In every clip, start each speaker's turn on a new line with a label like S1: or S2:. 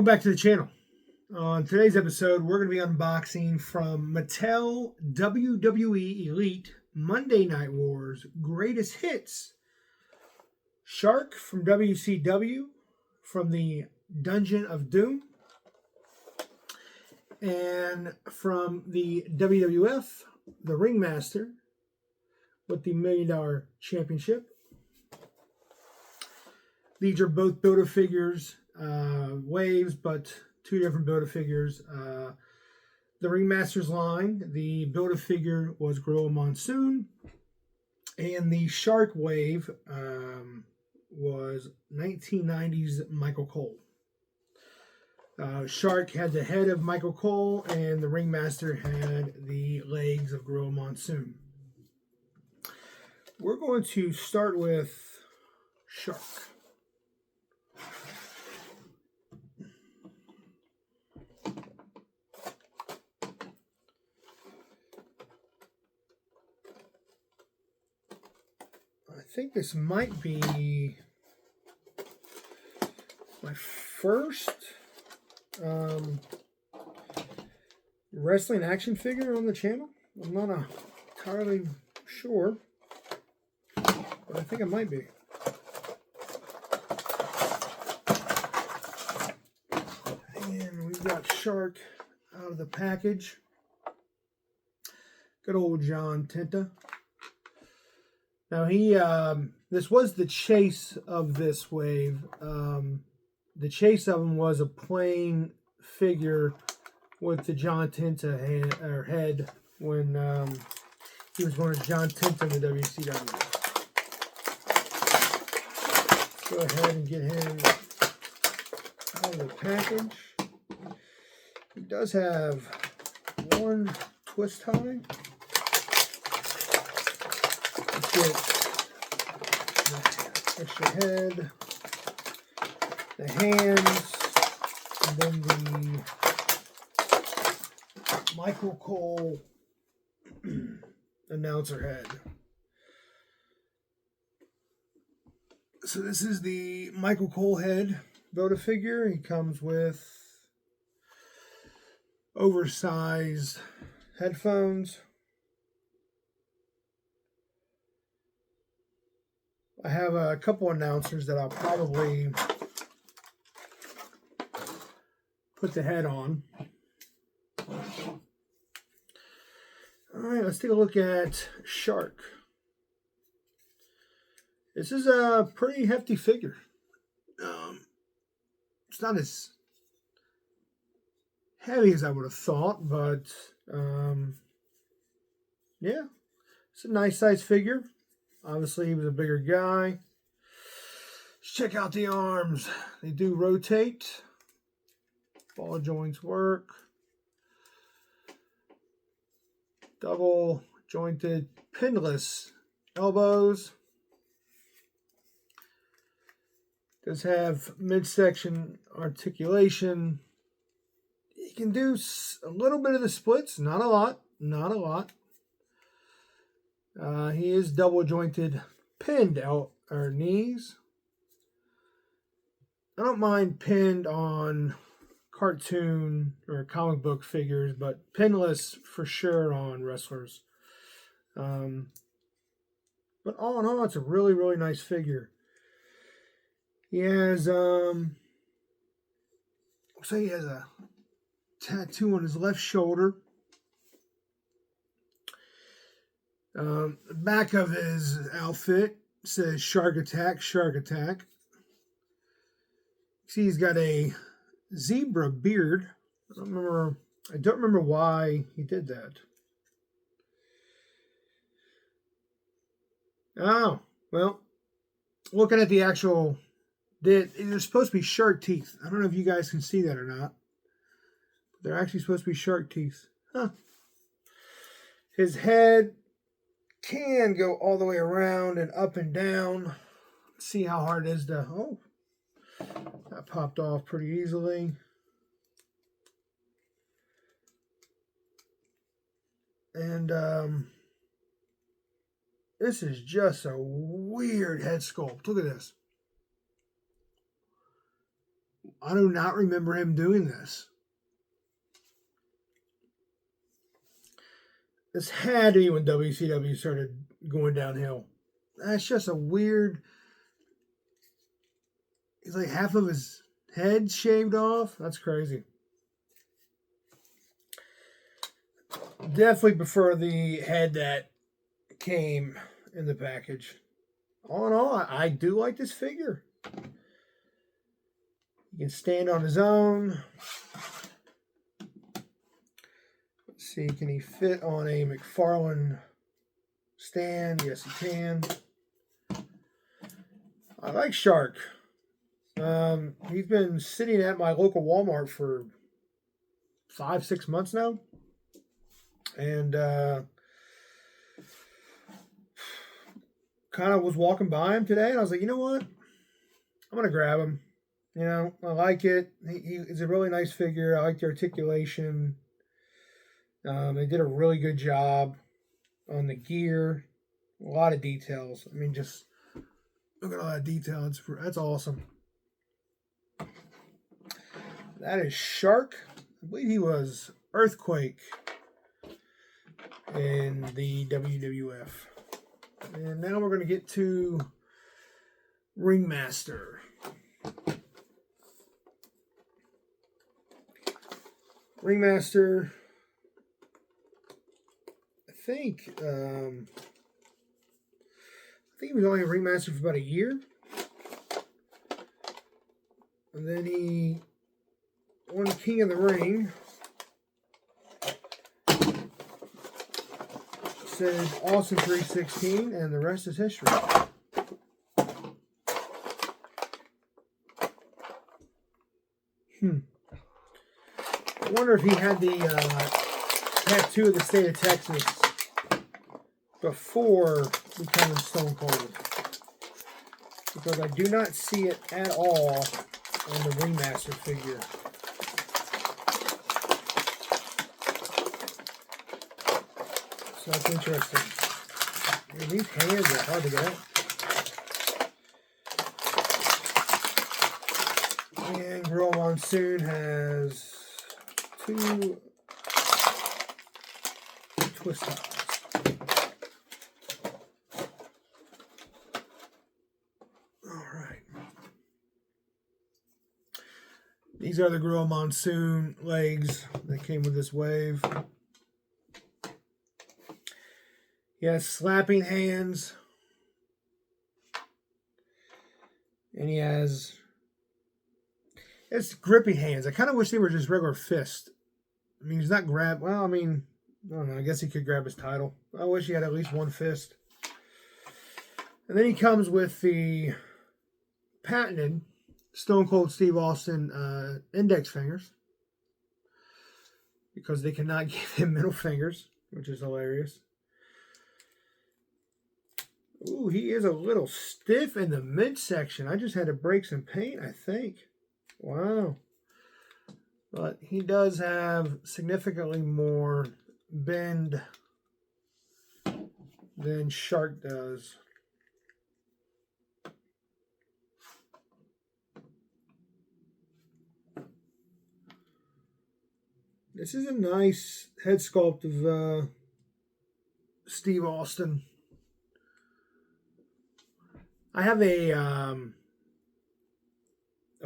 S1: back to the channel. On today's episode, we're going to be unboxing from Mattel WWE Elite Monday Night Wars Greatest Hits. Shark from WCW from the Dungeon of Doom. And from the WWF, the Ringmaster with the $1 Million Championship. These are both Build-A-Figures waves, but two different Build-A-Figures. The Ringmaster's line, the Build-A-Figure was Gorilla Monsoon, and the Shark wave was 1990s Michael Cole. Shark had the head of Michael Cole, and the Ringmaster had the legs of Gorilla Monsoon. We're going to start with Shark. I think this might be my first wrestling action figure on the channel. I'm not entirely sure, but I think it might be. And we've got Shark out of the package. Good old John Tenta. Now this was the chase of this wave. The chase of him was a plain figure with the John Tenta head when he was one of John Tenta in the WCW. Go ahead and get him out of the package. He does have one twist tie. Get the extra head, the hands, and then the Michael Cole announcer head. So this is the Michael Cole head Build-A-Figure. He comes with oversized headphones. I have a couple announcers that I'll probably put the head on. Alright, let's take a look at Shark. This is a pretty hefty figure. It's not as heavy as I would have thought, but yeah, it's a nice size figure. Obviously, he was a bigger guy. Let's check out the arms. They do rotate. Ball joints work. Double jointed pinless elbows. Does have midsection articulation. He can do a little bit of the splits. Not a lot. Not a lot. He is double jointed pinned out our knees. I don't mind pinned on cartoon or comic book figures, but pinless for sure on wrestlers. But all in all, it's a really, really nice figure. He has, looks like he has a tattoo on his left shoulder. The back of his outfit says Shark Attack, Shark Attack. See, he's got a zebra beard. I don't remember why he did that. Oh, well, looking at the actual, there's supposed to be shark teeth. I don't know if you guys can see that or not. But they're actually supposed to be shark teeth. Huh. His head can go all the way around and up and down. See how hard it is to... Oh, that popped off pretty easily. And this is just a weird head sculpt. Look at this. I do not remember him doing this. This had to be when WCW started going downhill. That's just a weird... He's like half of his head shaved off. That's crazy. Definitely prefer the head that came in the package. All in all, I do like this figure. He can stand on his own. Let's see, can he fit on a McFarlane stand? Yes, he can. I like Shark. He's been sitting at my local Walmart for 5-6 months now. And kind of was walking by him today, and I was like, you know what? I'm going to grab him. You know, I like it. He's a really nice figure. I like the articulation. They did a really good job on the gear. A lot of details. I mean, just look at all that detail. That's awesome. That is Shark. I believe he was Earthquake in the WWF. And now we're going to get to Ringmaster. Ringmaster, I think he was only a Ringmaster for about a year. And then he won King of the Ring. Says Austin 316, and the rest is history. I wonder if he had the tattoo of the state of Texas before becoming Stone Cold, because I do not see it at all on the Ringmaster figure. So that's interesting. Man, these hands are hard to get out. And Gorilla Monsoon has 2 twist ties. Alright. These are the Gorilla Monsoon legs that came with this wave. He has slapping hands. And he has gripping hands. I kind of wish they were just regular fists. I mean, he's not grab. Well, I mean, I don't know. I guess he could grab his title. I wish he had at least one fist. And then he comes with the patented Stone Cold Steve Austin index fingers, because they cannot give him middle fingers, which is hilarious. Ooh, he is a little stiff in the midsection. I just had to break some paint, I think. Wow. But he does have significantly more bend than Shark does. This is a nice head sculpt of Steve Austin. I have a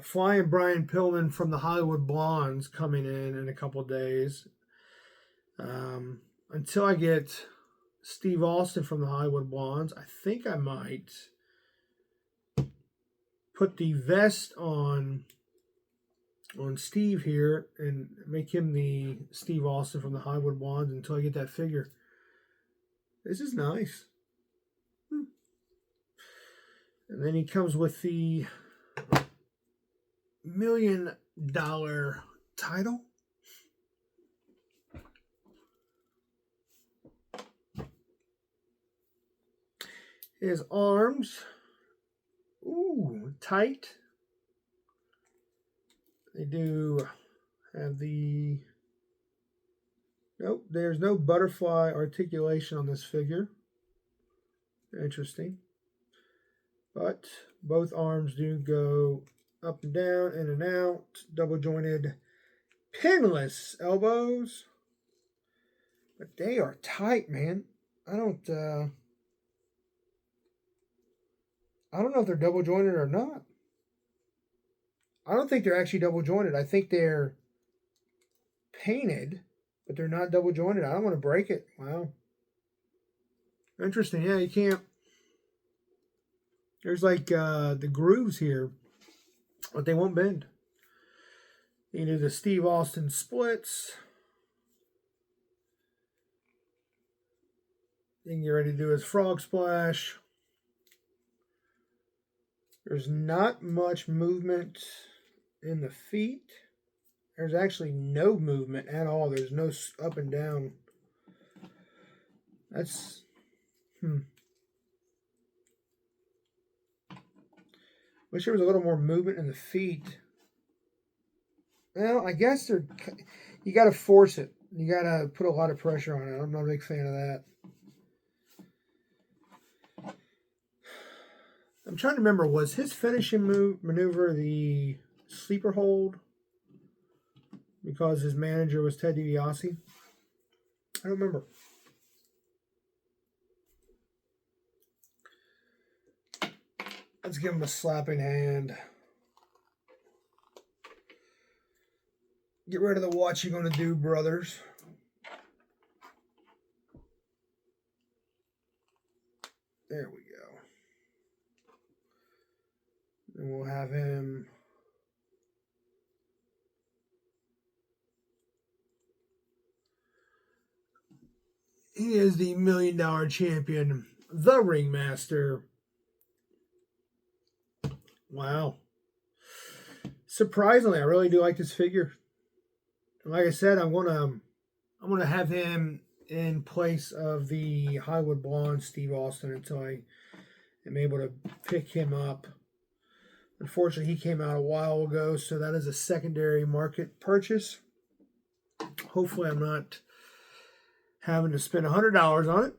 S1: Flying Brian Pillman from the Hollywood Blondes coming in a couple days. Until I get Steve Austin from the Hollywood Blondes, I think I might put the vest on Steve here and make him the Steve Austin from the Hollywood Blondes until I get that figure. This is nice. And then he comes with the $1 million title. His arms, ooh, tight. They do have the, nope, there's no butterfly articulation on this figure. Interesting. But both arms do go up and down, in and out, double jointed, pinless elbows. But they are tight, man. I don't know if they're double jointed or not. I don't think they're actually double jointed. I think they're painted, but they're not double jointed. I don't want to break it. Wow. Interesting. Yeah, you can't. There's like the grooves here, but they won't bend. You can do the Steve Austin splits. You can get ready to do his frog splash. There's not much movement in the feet. There's actually no movement at all. There's no up and down. That's, Wish there was a little more movement in the feet. Well, I guess you got to force it. You got to put a lot of pressure on it. I'm not a big fan of that. I'm trying to remember, was his finishing maneuver the sleeper hold? Because his manager was Ted DiBiase? I don't remember. Let's give him a slapping hand. Get rid of the what you gonna do, brothers. There we go. And we'll have him. He is the $1 million champion, the Ringmaster. Wow. Surprisingly, I really do like this figure. Like I said, I'm gonna have him in place of the Hollywood Blonde Steve Austin until I am able to pick him up. Unfortunately, he came out a while ago, so that is a secondary market purchase. Hopefully, I'm not having to spend $100 on it.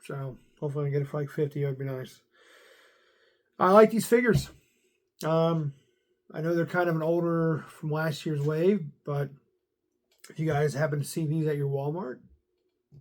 S1: So hopefully, I can get it for like $50. That would be nice. I like these figures. I know they're kind of an older from last year's wave, but if you guys happen to see these at your Walmart,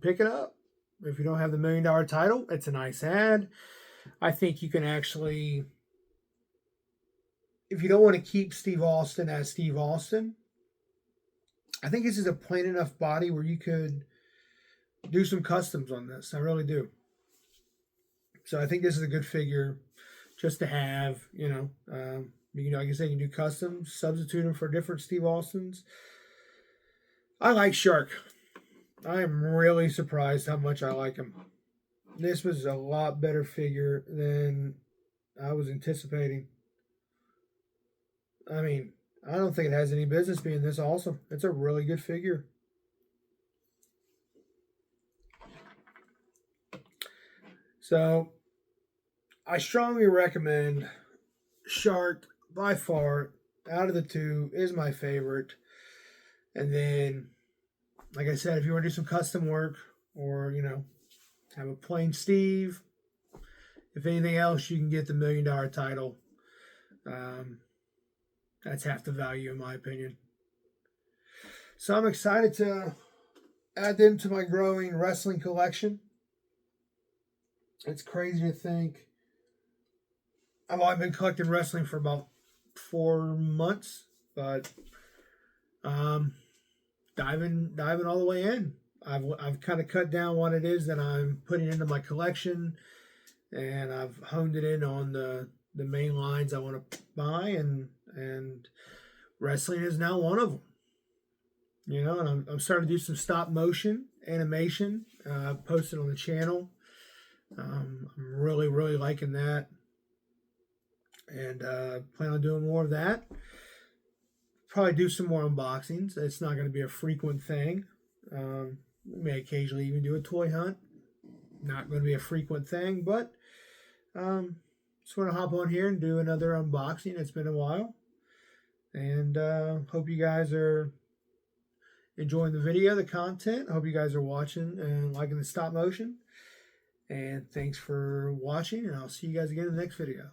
S1: pick it up. If you don't have the $1 million title, it's a nice ad. I think you can actually, if you don't want to keep Steve Austin as Steve Austin, I think this is a plain enough body where you could do some customs on this. I really do. So I think this is a good figure just to have, like I said, you can do customs, substitute them for different Steve Austins. I like Shark. I am really surprised how much I like him. This was a lot better figure than I was anticipating. I mean, I don't think it has any business being this awesome. It's a really good figure. So, I strongly recommend Shark. By far, out of the two, is my favorite. And then, like I said, if you want to do some custom work or, have a plain Steve, if anything else, you can get the $1 million title. That's half the value, in my opinion. So I'm excited to add them to my growing wrestling collection. It's crazy to think I've only been collecting wrestling for about 4 months, but diving all the way in. I've kind of cut down what it is that I'm putting into my collection, and I've honed it in on the main lines I want to buy, and wrestling is now one of them. And I'm starting to do some stop motion animation. Posted on the channel. I'm really, really liking that. And plan on doing more of that. Probably do some more unboxings. It's not going to be a frequent thing. We may occasionally even do a toy hunt. Not going to be a frequent thing, but just want to hop on here and do another unboxing. It's been a while. And hope you guys are enjoying the video, the content. I hope you guys are watching and liking the stop motion. And thanks for watching, and I'll see you guys again in the next video.